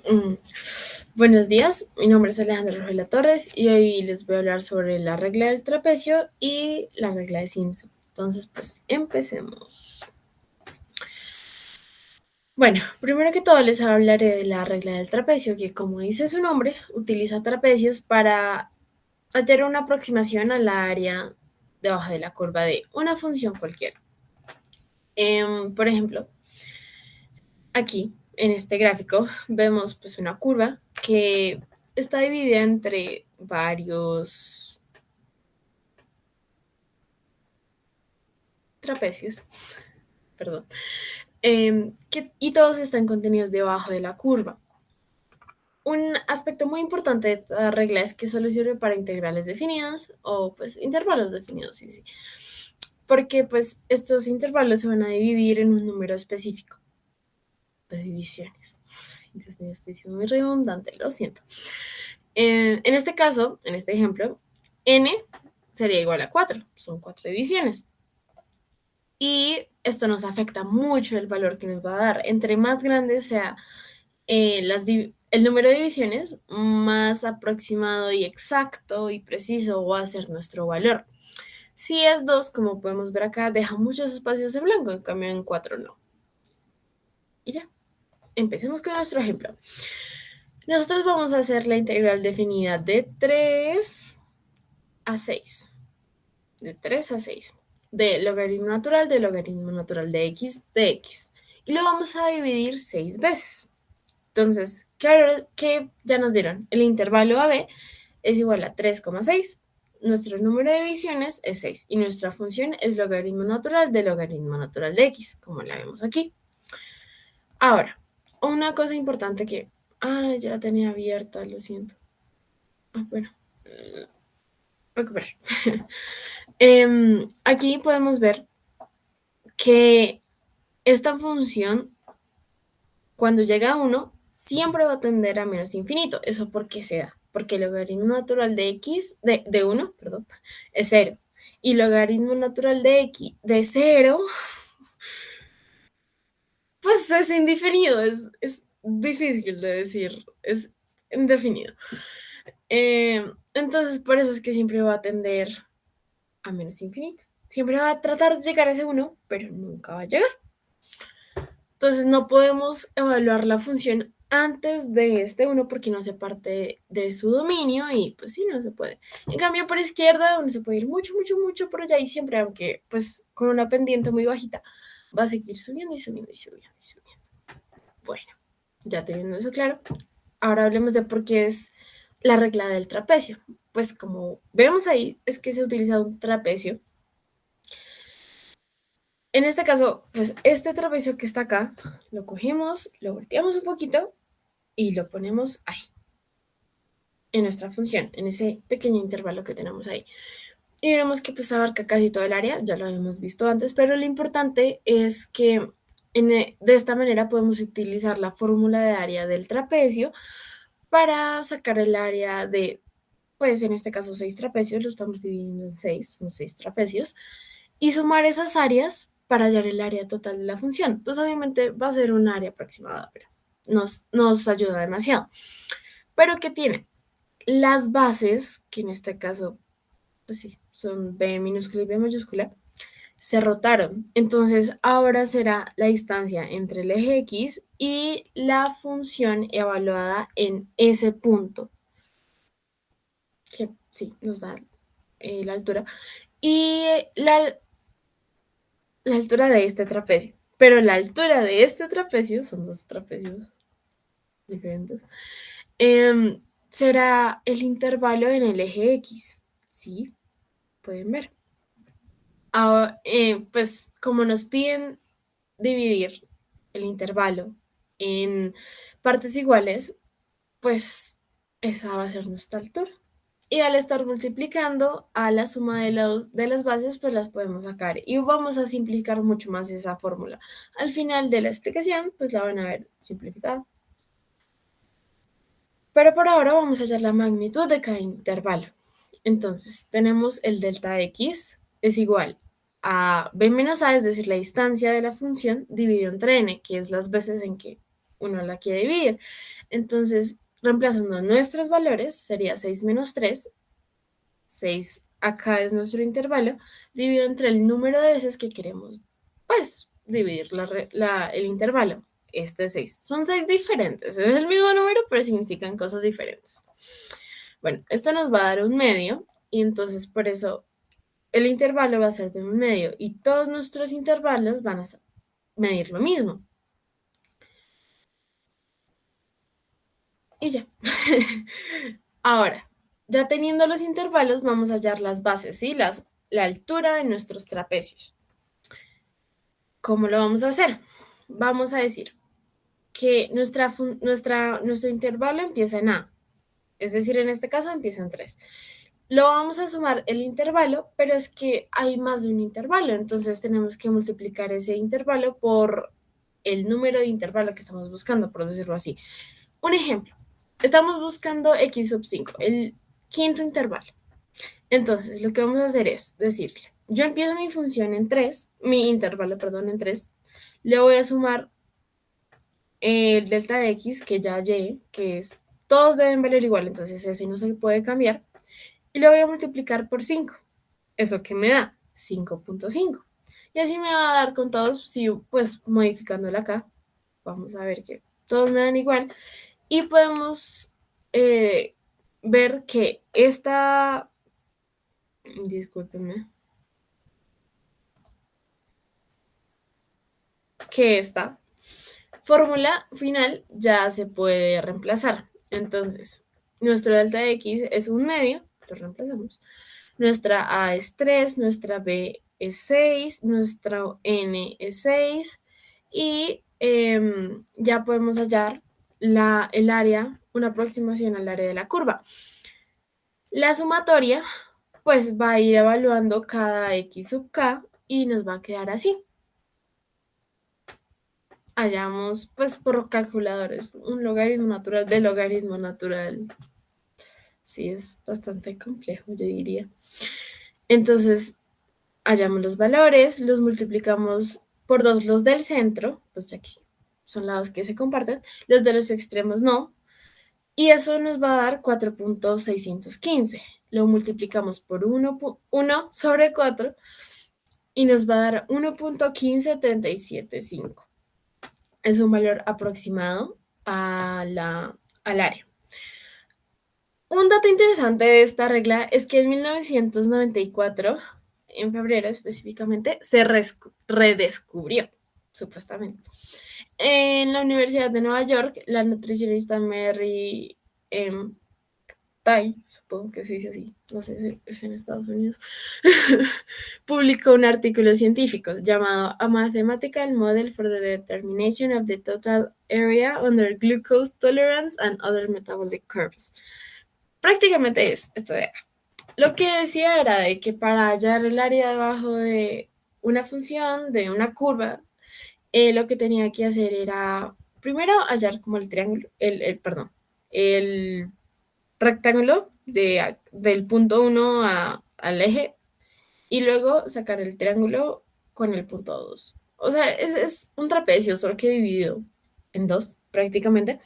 Mm, Buenos días, mi nombre es Alejandra Rogela Torres y hoy les voy a hablar sobre la regla del trapecio y la regla de Simpson. Entonces, pues empecemos. Bueno, primero que todo les hablaré de la regla del trapecio, que como dice su nombre, utiliza trapecios para hallar una aproximación a la área debajo de la curva de una función cualquiera. Por ejemplo, aquí en este gráfico vemos pues una curva que está dividida entre varios trapecios, perdón, y todos están contenidos debajo de la curva. Un aspecto muy importante de esta regla es que solo sirve para integrales definidas o pues intervalos definidos, sí, sí. Porque pues estos intervalos se van a dividir en un número específico de divisiones. Dios mío, estoy siendo muy redundante, lo siento. En este caso, en este ejemplo, n sería igual a 4, son 4 divisiones. Y esto nos afecta mucho el valor que nos va a dar. Entre más grande sea el número de divisiones, más aproximado y exacto y preciso va a ser nuestro valor. Si es 2, como podemos ver acá, deja muchos espacios en blanco, en cambio en 4 no. Y ya, empecemos con nuestro ejemplo. Nosotros vamos a hacer la integral definida de 3 a 6. De 3 a 6. De logaritmo natural de x. Y lo vamos a dividir 6 veces. Entonces, ¿qué ya nos dieron? El intervalo AB es igual a 3,6. Nuestro número de divisiones es 6 y nuestra función es logaritmo natural de x, como la vemos aquí. Ahora, una cosa importante que... ya la tenía abierta, lo siento. Bueno, recuperar. Aquí podemos ver que esta función, cuando llega a 1, siempre va a tender a menos infinito. ¿Eso por qué se da? Porque el logaritmo natural de x, de 1, perdón, es 0. Y logaritmo natural de x de 0, pues es indefinido, es difícil de decir, es indefinido. Entonces, por eso es que siempre va a tender a menos infinito. Siempre va a tratar de llegar a ese 1, pero nunca va a llegar. Entonces no podemos evaluar la función antes de este 1 porque no hace parte de su dominio y pues sí, no se puede. En cambio, por izquierda, donde se puede ir mucho, mucho, mucho por allá y siempre, aunque pues con una pendiente muy bajita, va a seguir subiendo y subiendo y subiendo y subiendo. Bueno, ya teniendo eso claro, ahora hablemos de por qué es la regla del trapecio. Pues como vemos ahí, es que se utiliza un trapecio. En este caso, pues este trapecio que está acá, lo cogemos, lo volteamos un poquito y lo ponemos ahí, en nuestra función, en ese pequeño intervalo que tenemos ahí. Y vemos que pues abarca casi todo el área, ya lo habíamos visto antes, pero lo importante es que de esta manera podemos utilizar la fórmula de área del trapecio para sacar el área de, pues en este caso 6 trapecios, lo estamos dividiendo en 6, son 6 trapecios, y sumar esas áreas para hallar el área total de la función. Pues obviamente va a ser un área aproximada, pero nos ayuda demasiado. Pero ¿qué tiene? Las bases, que en este caso, pues sí, son B minúscula y B mayúscula, se rotaron. Entonces ahora será la distancia entre el eje X y la función evaluada en ese punto, que sí, nos da la altura, y la altura de este trapecio. Pero la altura de este trapecio, son dos trapecios diferentes, será el intervalo en el eje X, ¿sí? Pueden ver. Ahora, pues como nos piden dividir el intervalo en partes iguales, pues esa va a ser nuestra altura. Y al estar multiplicando a la suma de las bases, pues las podemos sacar. Y vamos a simplificar mucho más esa fórmula. Al final de la explicación, pues la van a ver simplificada. Pero por ahora vamos a hallar la magnitud de cada intervalo. Entonces, tenemos el delta x es igual a b menos a, es decir, la distancia de la función, dividido entre n, que es las veces en que uno la quiere dividir. Entonces, reemplazando nuestros valores, sería 6 menos 3. 6 acá es nuestro intervalo, dividido entre el número de veces que queremos, pues, dividir el intervalo. Este es 6. Son 6 diferentes. Es el mismo número, pero significan cosas diferentes. Bueno, esto nos va a dar un medio y entonces por eso el intervalo va a ser de un medio y todos nuestros intervalos van a medir lo mismo. Y ya. Ahora, ya teniendo los intervalos, vamos a hallar las bases, ¿sí? La altura de nuestros trapecios. ¿Cómo lo vamos a hacer? Vamos a decir que nuestro intervalo empieza en A, es decir, en este caso empieza en 3. Lo vamos a sumar el intervalo, pero es que hay más de un intervalo, entonces tenemos que multiplicar ese intervalo por el número de intervalo que estamos buscando, por decirlo así. Un ejemplo, estamos buscando x sub 5, el quinto intervalo. Entonces, lo que vamos a hacer es decirle, yo empiezo mi función en 3, mi intervalo, perdón, en 3, le voy a sumar el delta de x, que ya y, que es, todos deben valer igual, entonces ese no se puede cambiar, y lo voy a multiplicar por 5. ¿Eso qué me da? 5.5. Y así me va a dar con todos, si, pues modificándola acá, vamos a ver que todos me dan igual, y podemos ver que discúlpenme, que esta fórmula final ya se puede reemplazar. Entonces, nuestro delta de x es un medio, lo reemplazamos. Nuestra A es 3, nuestra B es 6, nuestra N es 6 y ya podemos hallar el área, una aproximación al área de la curva. La sumatoria pues va a ir evaluando cada x sub k y nos va a quedar así. Hallamos, pues por calculadores, un logaritmo natural del logaritmo natural. Sí, es bastante complejo, yo diría. Entonces, hallamos los valores, los multiplicamos por 2 los del centro, pues ya que son lados que se comparten, los de los extremos no, y eso nos va a dar 4.615. Lo multiplicamos por 1 sobre 4 y nos va a dar 1.15375. Es un valor aproximado al área. Un dato interesante de esta regla es que en 1994, en febrero específicamente, se redescubrió, supuestamente. En la Universidad de Nueva York, la nutricionista Mary Tai, supongo que se dice así, no sé si es en Estados Unidos, publicó un artículo científico llamado A Mathematical Model for the Determination of the Total Area Under Glucose Tolerance and Other Metabolic Curves. Prácticamente es esto de acá. Lo que decía era de que para hallar el área debajo de una función, de una curva, lo que tenía que hacer era primero hallar como el triángulo, el rectángulo del punto 1 al eje y luego sacar el triángulo con el punto 2. O sea, es un trapecio, solo que dividido en dos prácticamente.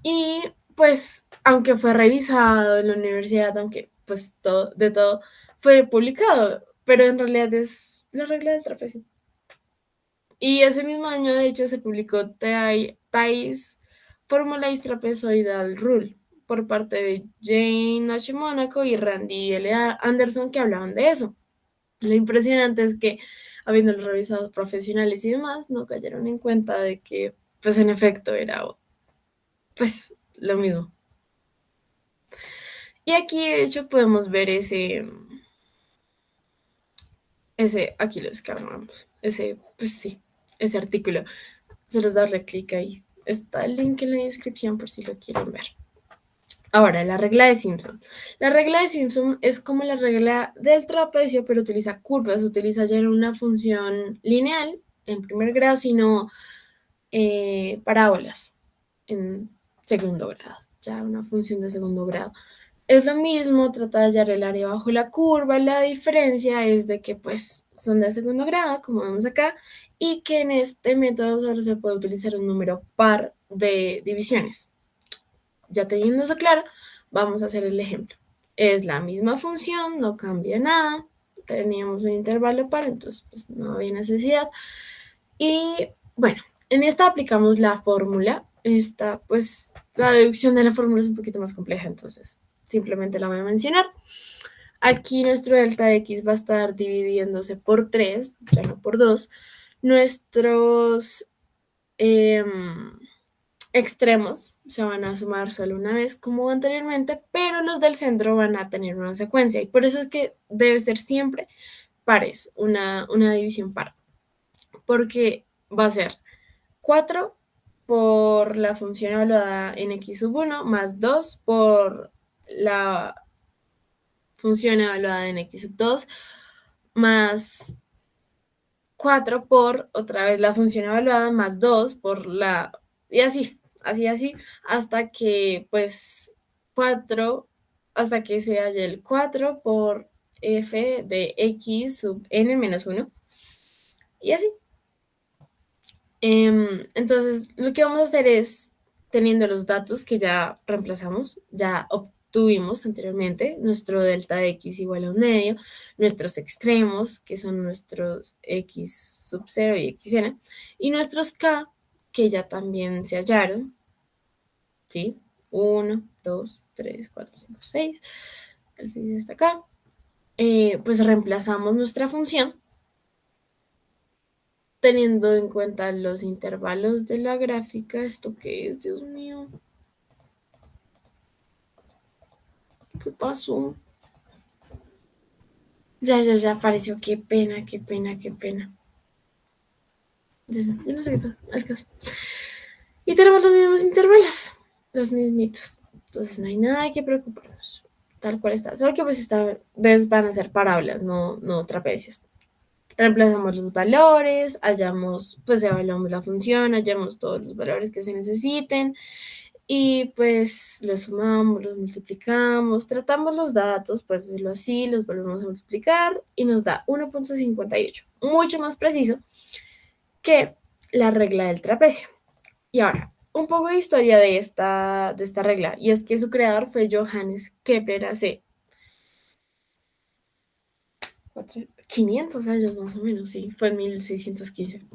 Y pues, aunque fue revisado en la universidad, aunque pues todo fue publicado, pero en realidad es la regla del trapecio. Y ese mismo año, de hecho, se publicó Thais Formalized Trapezoidal Rule por parte de Jane H. Monaco y Randy L. Anderson, que hablaban de eso. Lo impresionante es que, habiendo revisado profesionales y demás, no cayeron en cuenta de que, pues en efecto, era pues lo mismo. Y aquí, de hecho, podemos ver aquí lo descargamos, pues sí, ese artículo. Solo darle clic ahí. Está el link en la descripción por si lo quieren ver. Ahora, la regla de Simpson. La regla de Simpson es como la regla del trapecio, pero utiliza curvas, utiliza ya no una función lineal en primer grado, sino parábolas en segundo grado, ya una función de segundo grado. Es lo mismo, trata de hallar el área bajo la curva, la diferencia es de que pues son de segundo grado, como vemos acá, y que en este método solo se puede utilizar un número par de divisiones. Ya teniendo eso claro, vamos a hacer el ejemplo. Es la misma función, no cambia nada. Teníamos un intervalo par, entonces pues no había necesidad. Y bueno, en esta aplicamos la fórmula. Esta, pues, la deducción de la fórmula es un poquito más compleja, entonces simplemente la voy a mencionar. Aquí nuestro delta de x va a estar dividiéndose por 3, ya no por 2. Nuestros extremos se van a sumar solo una vez como anteriormente, pero los del centro van a tener una secuencia y por eso es que debe ser siempre pares, una división par, porque va a ser 4 por la función evaluada en x sub 1 más 2 por la función evaluada en x sub 2 más 4 por otra vez la función evaluada más 2 por la... y así, hasta que pues 4, hasta que se haya el 4 por f de x sub n menos 1 y así. Entonces, lo que vamos a hacer es, teniendo los datos que ya reemplazamos, ya obtuvimos anteriormente, nuestro delta de x igual a un medio, nuestros extremos, que son nuestros x sub 0 y xn, y nuestros k, que ya también se hallaron, ¿sí? 1, 2, 3, 4, 5, 6, el 6 está acá. Pues reemplazamos nuestra función teniendo en cuenta los intervalos de la gráfica. ¿Esto qué es? Dios mío. ¿Qué pasó? Ya apareció. Qué pena, qué pena, qué pena. Dios mío, yo no sé qué tal. Al caso. Y tenemos los mismos intervalos. Los mismitos. Entonces no hay nada que preocuparnos. Tal cual está. Solo que pues esta vez van a ser parábolas, no trapecios. Reemplazamos los valores, hallamos, pues evaluamos la función, hallamos todos los valores que se necesiten y pues los sumamos, los multiplicamos, tratamos los datos, pues decirlo así, los volvemos a multiplicar y nos da 1.58, mucho más preciso que la regla del trapecio. Y ahora, un poco de historia de esta regla, y es que su creador fue Johannes Kepler hace 500 años más o menos, sí, fue en 1615.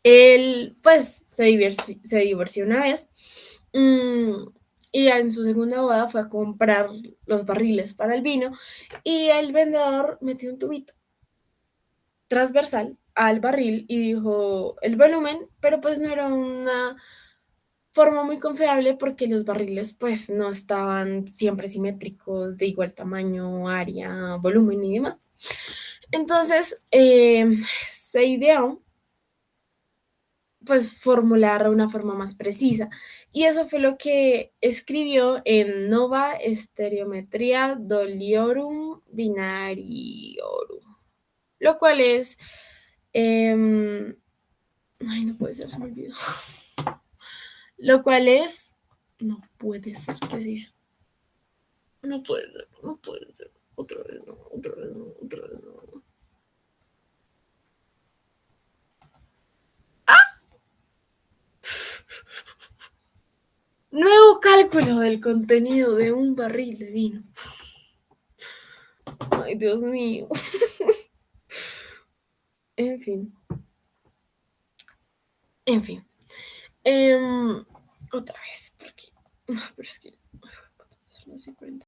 Él, pues, se divorció una vez y en su segunda boda fue a comprar los barriles para el vino y el vendedor metió un tubito transversal al barril y dijo el volumen, pero pues no era una forma muy confiable porque los barriles pues no estaban siempre simétricos, de igual tamaño, área, volumen y demás. Entonces se ideó pues formular una forma más precisa. Y eso fue lo que escribió en Nova Stereometria Doliorum Binariorum, lo cual es, ay, no puede ser, se me olvidó, lo cual es, no puede ser, ¿qué es eso? No puede ser, otra vez no, otra vez no, otra vez no. Nuevo cálculo del contenido de un barril de vino. Ay, Dios mío. En fin. En fin. Otra vez, porque. No, pero es que. Son las 50.